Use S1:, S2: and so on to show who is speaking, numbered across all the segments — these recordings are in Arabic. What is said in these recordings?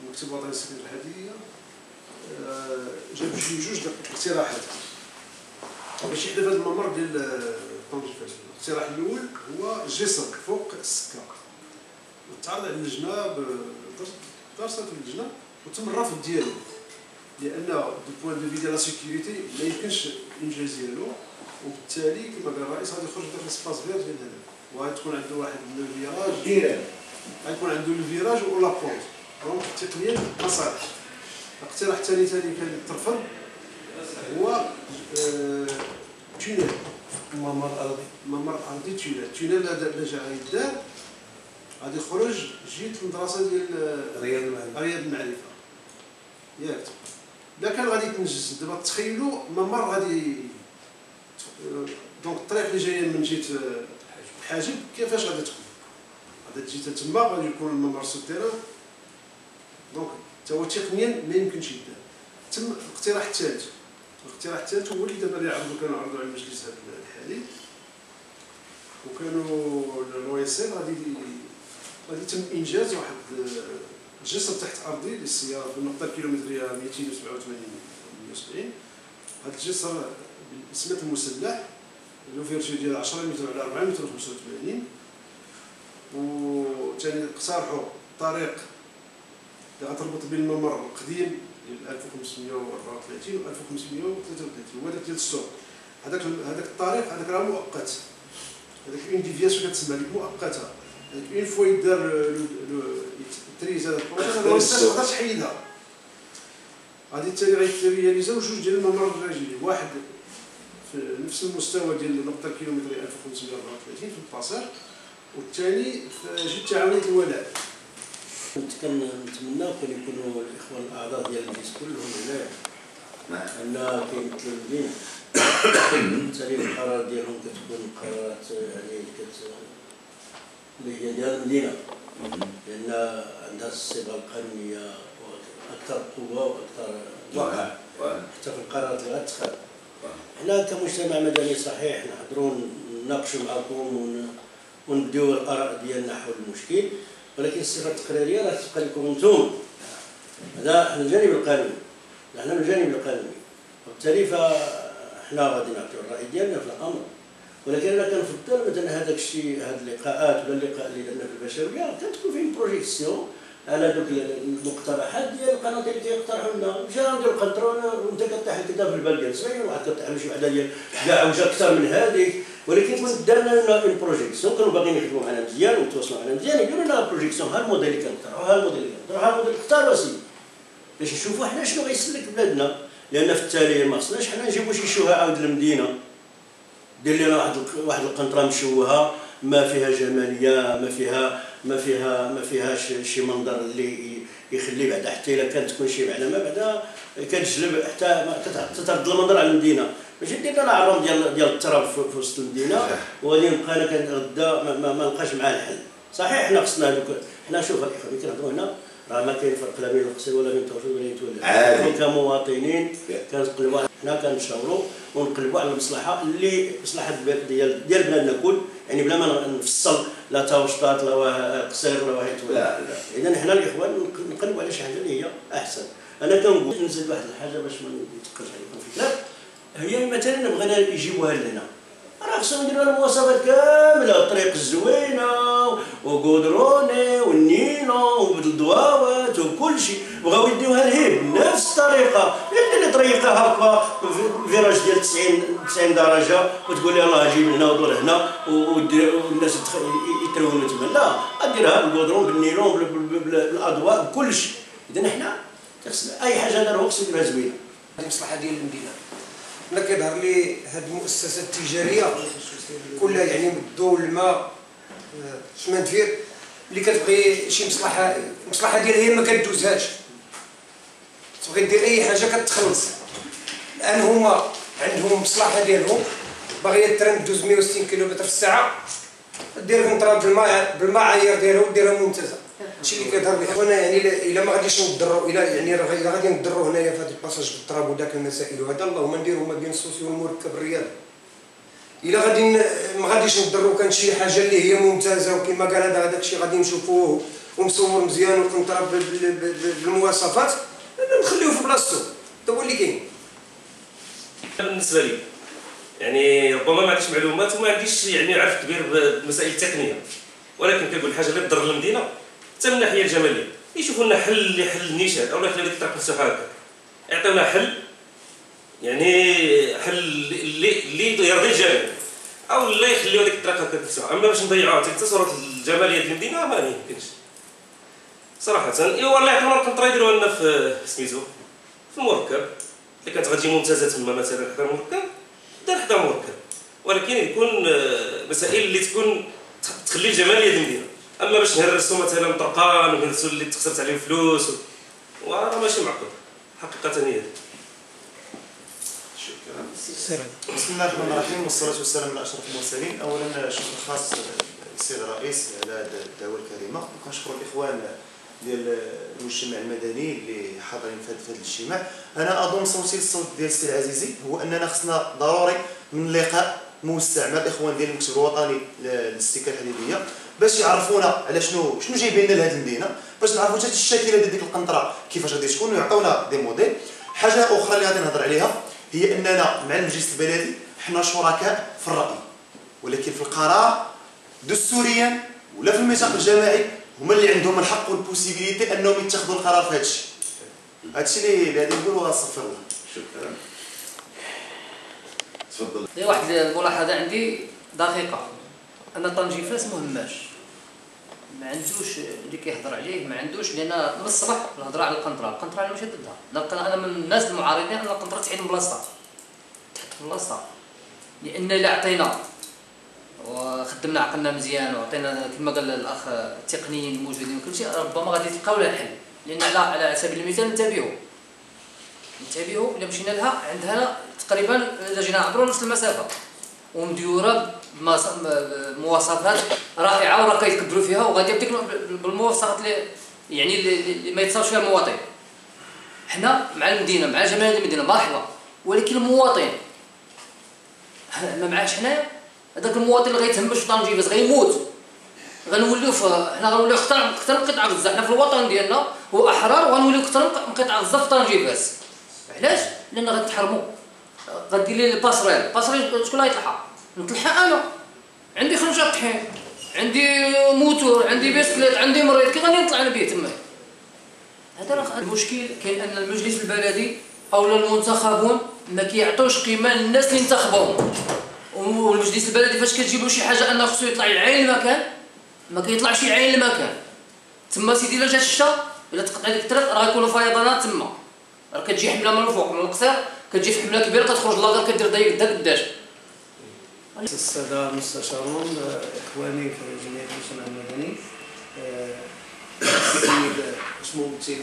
S1: المكتب الوطني للسكن الحديديه جاب جوج د الاقتراحات باش يحدث هذا الممر ديال طنجة الفاسد. الاقتراح الاول هو جسر فوق السكه، تعرض على اللجنه درست اللجنه وتم الرفض ديالو، لان دو بوان دو في ديال لا سيكوريتي ما يمكنش الانجاز ديالو، وبالتالي كما قال الرئيس غادي يخرج داك السباس فير ديال هذا، وغادي تكون عنده واحد الفيراج غيكون عنده الفيراج ولا بونت، دونك تقنيا ما صالحش. الاقتراح الثاني كان ترفض هو تونيل، ممر ارضي تونيل لا جا غيدار غادي يخرج جهه المدرسه ديال رياض المعرفه ياك. لا كان غادي يتنجز دابا تخيلوا ممر غادي دونك الطريق اللي جايه من جهه الحاجب كيفاش غادي تكون؟ غادي تجي تما غادي يكون الممر سوتيران، دونك حتى هو تقنيا ما يمكنش يدار. تم الاقتراح الثالث هو اللي دابا كانوا عرضوا على المجلس هذا الحالي، وكانوا الويسير غادي يتم انجاز واحد الجسر تحت ارضي للسياره في النقطه الكيلومتريه 287 هذا الجسر بالاسمنت المسلح له فيرتو ديال 10 متر على 4 متر 85. وثاني اقترحوا طريق اللي غتربط بين الممر القديم ديال 1534 و 1533 هو هذاك ديال السوق. هذاك الطريق هذاك راه مؤقت، هذاك اون ديفياسيون كتسمى لك مؤقته، هذاك اون فوا يدار تريز هذا البروجي ما تقدرش تحيدها. غادي الثاني غيترياليزاو جوج ديال الممر الرجلي، واحد في نفس المستوى ديال النقطه الكيلومتريه 1534 في الباسير، والثاني في جهه تعاونيه الولاء.
S2: كنتمناو كان يكونوا الاخوان الاعضاء ديال المجلس كلهم هنايا، ان كيمثلوا المدينه. بالتالي القرارات ديالهم كتكون قرارات يعني اللي هي ديال المدينه، لان عندها الصبغه القانونيه واكثر قوه واكثر وقع حتى في القرارات اللي غتخذ. حنا كمجتمع مدني صحيح نحضروا نناقشوا معكم ونبديو الاراء ديالنا حول المشكل، ولكن الصفه التقريريه راه تبقى لكم انتم. هذا الجانب القانوني، نحن من الجانب القانوني، وبالتالي فاحنا غادي نعطيو الراي ديالنا في الامر. ولكن انا كنفضل مثلا هذاك الشيء، هذه اللقاءات ولا اللقاء اللي درنا في البشويه كتكون فيه بروجيكسيون على دوك المقترحات ديال القناطر اللي كيقترحوا لنا. مشى نديرو القنطرون وانت كطيح كذا في البال ديال صغير، واحد كطيح شي وحده ديال كاع وجا اكثر من هذيك، ولكن كون درنا لنا اون بروجيكسيون كانوا باغيين يخدموا معنا مزيان ويتواصلوا معنا مزيان، يديروا لنا بروجيكسيون ها الموديل اللي كنقترحوا، ها الموديل اللي كنقترحوا، ها الموديل اختاروا اسيدي باش نشوفوا حنا شنو غيسلك بلادنا. لان في التالي ما خصناش حنا نجيبوا شي شوهه عاود للمدينه دير لنا واحد القنطره مشوهه ما فيها جماليه، ما فيهاش شي منظر اللي يخلي بعدا حتى الا كانت تكون شي معلمه بعدا كتجلب حتى تترد المنظر على المدينه. ماشي دير لنا عرام ديال التراب في وسط المدينه وغادي نبقى انا كنغدا ما نلقاش معاه الحل. صحيح حنا خصنا هذوك، حنا شوف الاخوان اللي كنهضروا هنا راه ما كاين فرق لا بين القصير ولا بين التوفيق ولا بين التولد. حنا كمواطنين كنقلبوا، حنا كنشاوروا ونقلبوا على المصلحه اللي مصلحه ديال بلادنا الكل، يعني بلا ما نفصل لا تاوشطات لا قصير ولا واحد ولا. اذا حنا الاخوان نقلبوا على شي حاجه اللي هي احسن. انا كنقول نزيد واحد الحاجه باش ما نتقلش عليكم فكره، هي مثلا بغينا يجيبوها لنا راه خصنا نديروا المواصفات كامله، الطريق الزوينه وغودروني والنينو وبالضواوات وكل شيء، بغاو يديوها لهيه بنفس الطريقه. اللي طريقه هكا فيراج ديال 90 درجه وتقول لي الله جيب هنا ودور هنا والناس يترونوا تما، لا ديرها بالغودرون بالنينو بالاضواء بكل شيء. اذا حنا خصنا اي حاجه داروها خصنا نديرها زوينه.
S3: هذه المصلحه ديال المدينه. انا كيظهر لي هذه المؤسسات التجاريه كلها يعني مدوا الماء شمن دفير اللي كتبغي شي مصلحه ديالها هي ما كدوزهاش، تبغي دير اي حاجه كتخلص. الان هما عندهم مصلحه ديالهم باغيه ترند دوز 160 كيلومتر في الساعه، دير كونطرا بالمعايير ديالها وديرها ممتازه. هادشي اللي كيظهر لي. وانا يعني الا ما غاديش نضروا، الا غادي نضروا هنايا في هذا الباساج بالتراب وداك المسائل وهذا، اللهم نديروا ما بين السوسيو والمركب الرياضي. الا غادي ما غاديش نضروا كان شي حاجه اللي هي ممتازه وكما قال هذاك الشيء غادي نشوفوه ومصور مزيان وكنطرا بالمواصفات نخليوه في بلاصتو. هذا هو اللي كاين.
S4: بالنسبه لي يعني ربما ما عنديش معلومات وما عنديش يعني عرف كبير بالمسائل التقنيه، ولكن كنقول حاجه اللي تضر المدينه حتى من الناحيه الجماليه، يشوفوا لنا حل اللي يحل النيشان او يخليو ديك الطريق مفتوحه هكا، يعطيونا حل يعني حل اللي يرضي الجميع، او لا يخليو ديك الطريق هكا مفتوحه. اما باش نضيعوها حتى التصورات الجماليه ديال المدينه ما يمكنش صراحه. ايوا الله يعطيهم القنطره يديروها لنا في سميتو في المركب، اللي كانت غتجي ممتازه تما مثلا حدا المركب دار حدا المركب، ولكن يكون مسائل اللي تكون تخلي الجماليه ديال المدينه. اما باش نهرسوا مثلا طرقان ونهرسوا اللي تخسرت عليهم فلوس وراه ماشي معقول حقيقه هي.
S1: شكرا.
S5: بسم الله الرحمن الرحيم والصلاة والسلام على أشرف المرسلين. أولا شكر خاص للسيد الرئيس على هذه الدعوة الكريمة، وكنشكر الإخوان ديال المجتمع المدني اللي حاضرين في هذا الاجتماع. أنا أضم صوتي للصوت ديال السي العزيزي، هو أننا خصنا ضروري من لقاء موسع مع الإخوان ديال المكتب الوطني للاستكانة الحديدية باش يعرفونا على شنو جايبين لنا لهذه المدينة، باش نعرفوا حتى الشاكله ديال ديك القنطرة كيفاش غادي تكون ويعطيونا دي موديل. حاجة أخرى اللي غادي نهضر عليها هي اننا مع المجلس البلدي حنا شركاء في الراي، ولكن في القرار دستوريا ولا في الميثاق الجماعي هما اللي عندهم الحق والبوسيبيليتي انهم يتخذوا القرار في هذا الشيء. هذا الشيء اللي غادي نقولوا استغفر الله.
S6: شكرا. تفضل.
S7: واحد الملاحظه عندي دقيقه، ان طنجي فاس مهماش، ما عندوش اللي كيهضر عليه، ما عندوش، لان من الصباح الهضره على القنطره، القنطره انا ماشي ضدها، انا من الناس المعارضين ان القنطره تعيد من بلاصتها، تحط في بلاصتها، لان الا عطينا وخدمنا عقلنا مزيان وعطينا كما قال الاخ التقنيين الموجودين وكل شيء، ربما غادي تلقاو لها حل. لان على سبيل المثال نتابعوا الا مشينا لها عندها تقريبا اذا جينا نعبروا نص المسافه ومديوره بمواصفات رائعه وراه كيتكبروا فيها، وغادي بديك بالمواصفات اللي ما يتصاوبش فيها المواطن. حنا مع المدينه مع جمال المدينه مرحبا، ولكن المواطن ما معاش حنايا، هذاك المواطن اللي غيتهمش في طنجة بس غيموت، غنوليو حنا غنوليو اكثر من قطع غزه. حنا في الوطن ديالنا هو احرار وغنوليو اكثر من قطع غزه في طنجة بس. علاش؟ لان غتحرموا، غدير لي الباسريل شكون اللي غيطلعها؟ نطلعها انا، عندي خنجر طحين، عندي موتور، عندي بيسكليت، عندي مريض، كي غادي نطلع انا بيه تما؟ هذا راه المشكل. كاين ان المجلس البلدي او المنتخبون ما كيعطوش قيمه للناس اللي انتخبوهم، والمجلس البلدي فاش كتجيبوا شي حاجه انه خصو يطلع يعاين المكان ما كيطلعش يعاين المكان. تما سيدي الا جات الشتا الا تقطع ديك الطريق راه يكونوا فيضانات تما، راه كتجي حمله من الفوق من القصير، كتجي في حمله كبيره كتخرج لاكار كدير ضيق قداش.
S2: السادة المستشارون، إخواني في جمعية المجتمع المدني، السيد ممثل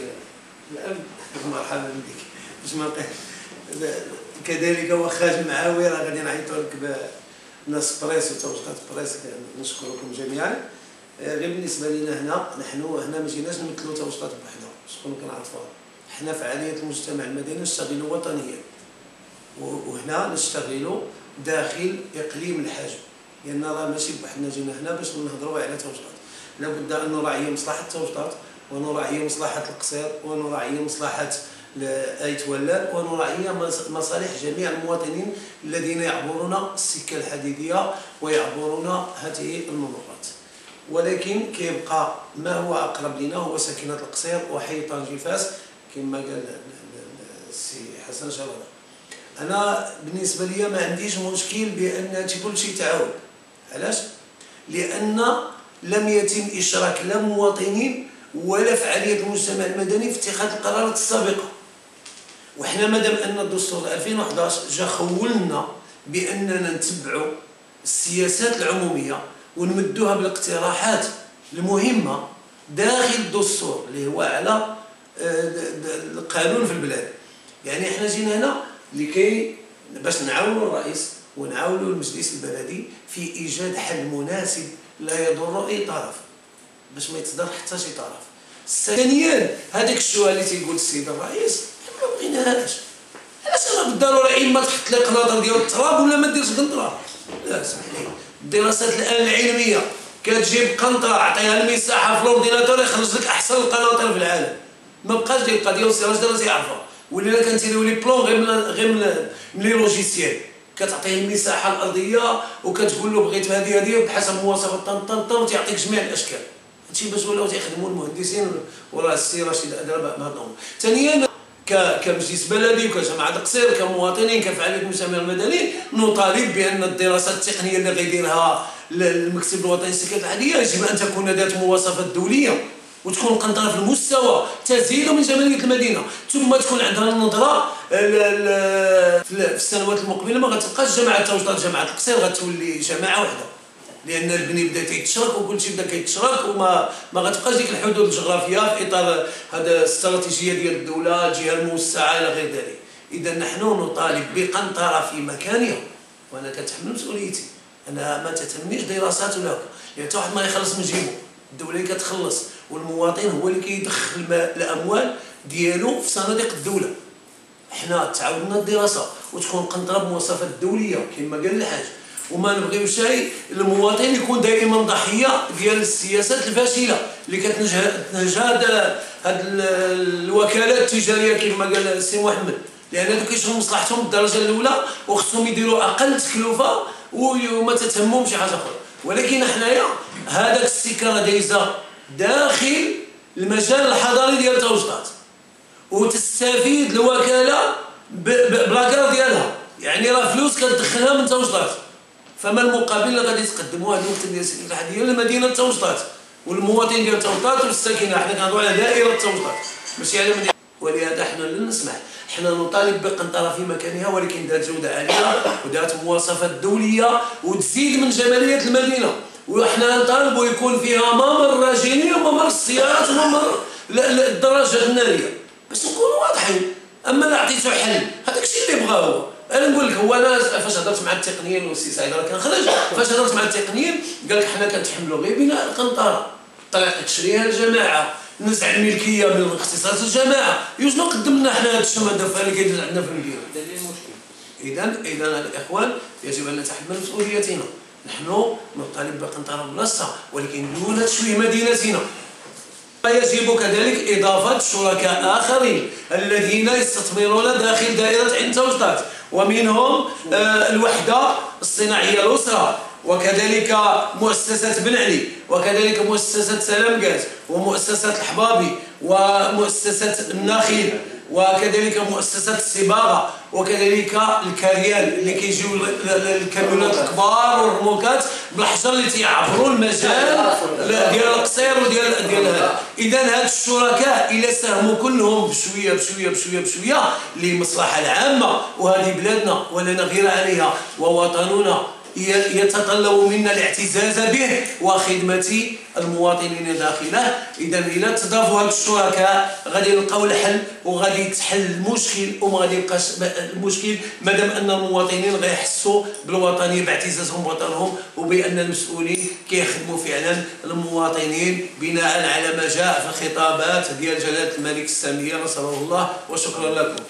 S2: الأمن مرحبا بك، كذلك هو خادم معاوي راه غادي نعيطوا لك بناس بريس وتوجيهات بريس، نشكركم جميعا. غير بالنسبة لنا نحن هنا ما جيناش نمثلوا توجيهات بوحدها، شكون كنعرفوها، حنا فعالية المجتمع المدني نشتغلوا وطنيا، وهنا نشتغلوا داخل اقليم الحاجب، لان راه ماشي بوحدنا جينا هنا باش نهضروا على توجيهات، لابد ان نراعي مصلحه التوجيهات ونراعي مصلحه القصير ونراعي مصلحه ايت ولال ونراعي مصالح جميع المواطنين الذين يعبرون السكه الحديديه ويعبرون هذه الممرات. ولكن كيبقى ما هو اقرب لنا هو ساكنه القصير وحي طنجة فاس كما قال السي حسن شراره. أنا بالنسبة لي ما عنديش مشكل بأن كل شيء تعاون. علاش؟ لأن لم يتم إشراك لا مواطنين ولا فعالية المجتمع المدني في اتخاذ القرارات السابقة. وحنا مادام أن الدستور 2011 جا خولنا بأننا نتبعوا السياسات العمومية ونمدوها بالاقتراحات المهمة داخل الدستور اللي هو على القانون في البلاد. يعني احنا جينا هنا لكي باش نعاونوا الرئيس ونعاونوا المجلس البلدي في ايجاد حل مناسب لا يضر اي طرف باش ما يتصدر حتى شي طرف. ثانيا هذاك الشويه اللي تيقول السيد الرئيس ما بغيناهاش. علاش راه بالضروره اما تحط لي قناطر ديال التراب ولا ما ديرش قنطره؟ لا سمح لي، الدراسات الان العلميه
S6: كتجيب قنطره عطيها المساحه في الاورديناتور يخرج لك احسن القناطر في العالم. ما بقاش ديك القضيه والسراج دابا تيعرفها، ولينا كنتيريو لي بلون غير من لي لوجيسيال، كتعطيه المساحه الارضيه وكتقول له بغيت هذه بحسب مواصفات طن وتيعطيك جميع الاشكال. هادشي باش ولاو تيخدموا المهندسين وراه السي رشيد ادرى بهذا الامر. ثانيا كمجلس بلدي وكجماعه القصير كمواطنين كفعاليه المجتمع المدني نطالب بان الدراسات التقنيه اللي غيديرها المكتب الوطني للسكك العاديه يجب ان تكون ذات مواصفات دوليه وتكون قنطره في المستوى تزيد من جماليه المدينه، ثم تكون عندنا النظره في السنوات المقبله ما غتبقاش جماعه التوسط جماعه القصير غتولي جماعه واحده، لان البني بدا تيتشارك وكل شيء بدا كيتشارك وما غتبقاش ديك الحدود الجغرافيه في اطار هذا الاستراتيجيه ديال الدوله الجهه الموسعه الى غير ذلك. اذا نحن نطالب بقنطره في مكانها، وانا كنتحمل مسؤوليتي، انا ما تتهمنيش دراسات ولا هكا، لان حتى واحد ما يخلص من جيبو، الدوله اللي كتخلص والمواطن هو اللي كيدخل الاموال ديالو في صناديق الدوله. حنا تعاودنا الدراسه وتكون قنطره بمواصفات دوليه كما قال الحاج، وما نبغيوش المواطن يكون دائما ضحيه ديال السياسات الفاشله اللي كتنهج هاد الوكالات التجاريه كما قال السي محمد، لان هادو كيشوفوا مصلحتهم بالدرجه الاولى وخصهم يديروا اقل تكلفه وما تتهمهم شي حاجه اخرى. ولكن حنايا هذاك السكه دايزه داخل المجال الحضاري ديال التوسطات وتستفيد الوكاله بلاكار ديالها، يعني راه فلوس كتدخلها من التوسطات، فما المقابل اللي غادي تقدموا هذه المكتب ديال السكك العاديه لمدينه التوسطات والمواطن ديال التوسطات والساكنه. حنا كنهضروا على دائره التوسطات ماشي على مدينه، ولهذا حنا لن نسمح. حنا نطالب بقنطره في مكانها ولكن ذات جوده عاليه وذات مواصفات دوليه وتزيد من جماليه المدينه، وحنا نطالبوا يكون فيها ممر راجيني وممر السيارات وممر الدراجات الناريه باش نكونوا واضحين. اما لا عطيتو حل هذاك الشيء اللي بغا هو. انا نقول لك هو انا فاش هضرت مع التقنيين والسي سعيد راه كان خرج، فاش هضرت مع التقنيين قال لك حنا كنتحملوا غير بناء القنطره، طريقه تشريها الجماعه، نزع الملكيه من اختصاص الجماعه، يوجد قدم لنا حنا هذا الشمال اللي كيدير عندنا في المدينه. اذا الاخوان يجب ان نتحمل مسؤوليتنا. نحن نطالب بقنطره بلاصتها ولكن دون تشويه مدينتنا. يجب كذلك إضافة شركاء آخرين الذين يستثمرون داخل دائرة عين توسطات، ومنهم الوحدة الصناعية الأسرة، وكذلك مؤسسة بن علي، وكذلك مؤسسة سلام غاز، ومؤسسة الحبابي، ومؤسسة النخيل، وكذلك مؤسسة الصباغة، وكذلك الكريال اللي كيجيو الكاميونات الكبار والرموكات بالحجر اللي تيعبروا المجال ديال القصير وديال هذا. اذا هاد الشركاء الى ساهموا كلهم بشويه بشويه بشويه بشويه للمصلحه العامه، وهذه بلادنا ولنا غير عليها ووطننا يتطلب منا الاعتزاز به وخدمة المواطنين داخله. إذا إلا تضافوا هاد الشركاء غادي نلقاو الحل وغادي يتحل المشكل وما غادي يبقاش المشكل مادام أن المواطنين غيحسوا بالوطنية باعتزازهم بوطنهم وبأن المسؤولين كيخدموا فعلا المواطنين بناء على ما جاء في الخطابات ديال جلالة الملك السامية نصره الله. وشكرا لكم.